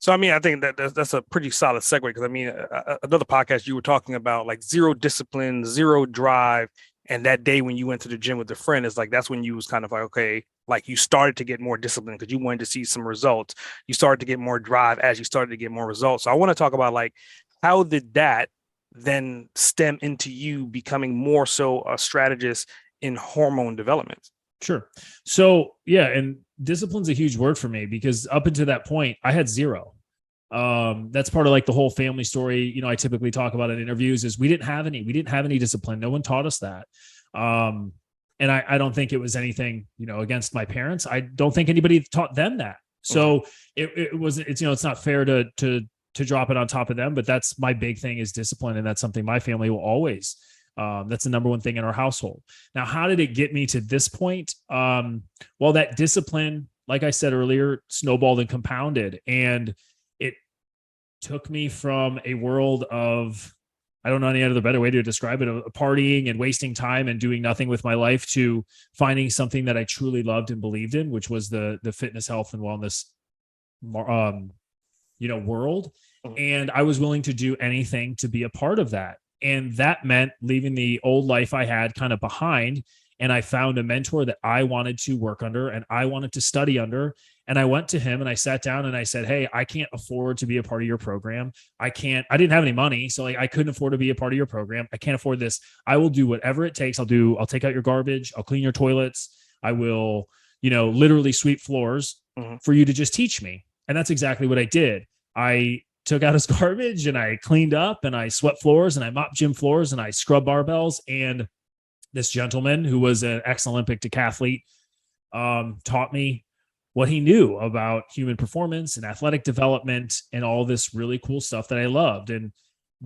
So, I mean, I think that's a pretty solid segue because I mean, another podcast you were talking about like zero discipline, zero drive, and that day when you went to the gym with a friend is like that's when you was kind of like okay, like you started to get more discipline because you wanted to see some results. You started to get more drive as you started to get more results. So, I want to talk about like how did that then stem into you becoming more so a strategist in hormone development? Sure. So yeah, and discipline's a huge word for me because up until that point, I had zero. That's part of like the whole family story. I typically talk about in interviews is we didn't have any discipline. No one taught us that. Um, and I don't think it was anything, against my parents. I don't think anybody taught them that. Mhm. So it's not fair to drop it on top of them, but that's my big thing is discipline. And that's something my family will always, that's the number one thing in our household. Now, how did it get me to this point? Well, that discipline, like I said earlier, snowballed and compounded. And it took me from a world of, I don't know any other better way to describe it, of partying and wasting time and doing nothing with my life to finding something that I truly loved and believed in, which was the fitness, health, and wellness, world. Mhm. And I was willing to do anything to be a part of that. And that meant leaving the old life I had kind of behind. And I found a mentor that I wanted to work under and I wanted to study under. And I went to him and I sat down and I said, hey, I can't afford to be a part of your program. I didn't have any money. So like I couldn't afford to be a part of your program. I can't afford this. I will do whatever it takes. I'll take out your garbage. I'll clean your toilets. I will, literally sweep floors Mhm. for you to just teach me. And that's exactly what I did. I took out his garbage and I cleaned up and I swept floors and I mopped gym floors and I scrubbed barbells. And this gentleman who was an ex-Olympic decathlete taught me what he knew about human performance and athletic development and all this really cool stuff that I loved. And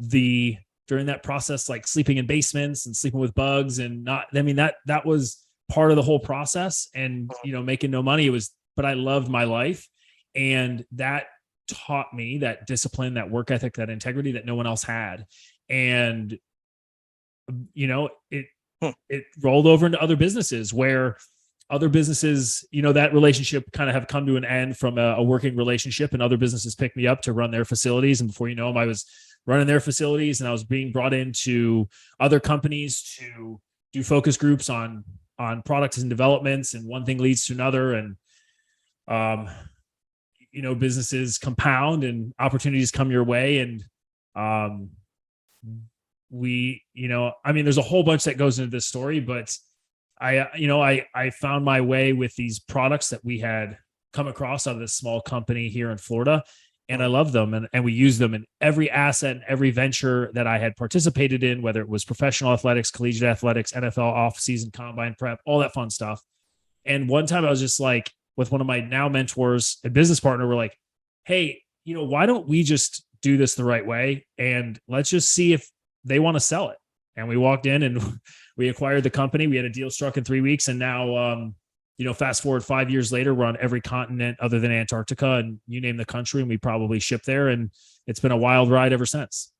during that process, like sleeping in basements and sleeping with bugs and that was part of the whole process and, making no money. But I loved my life. And that taught me that discipline, that work ethic, that integrity that no one else had. And, it Hmm. it rolled over into other businesses where other businesses, that relationship kind of have come to an end from a working relationship, and other businesses picked me up to run their facilities. And before you know them, I was running their facilities and I was being brought into other companies to do focus groups on products and developments. And one thing leads to another. And, um, businesses compound and opportunities come your way. And, um, there's a whole bunch that goes into this story, but I found my way with these products that we had come across out of this small company here in Florida. And I love them. And we use them in every asset and every venture that I had participated in, whether it was professional athletics, collegiate athletics, NFL off season, combine prep, all that fun stuff. And one time I was just like, with one of my now mentors and business partner, we're like, hey, why don't we just do this the right way? And let's just see if they want to sell it. And we walked in and we acquired the company. We had a deal struck in 3 weeks. And now, fast forward 5 years later, we're on every continent other than Antarctica and you name the country, and we probably ship there. And it's been a wild ride ever since.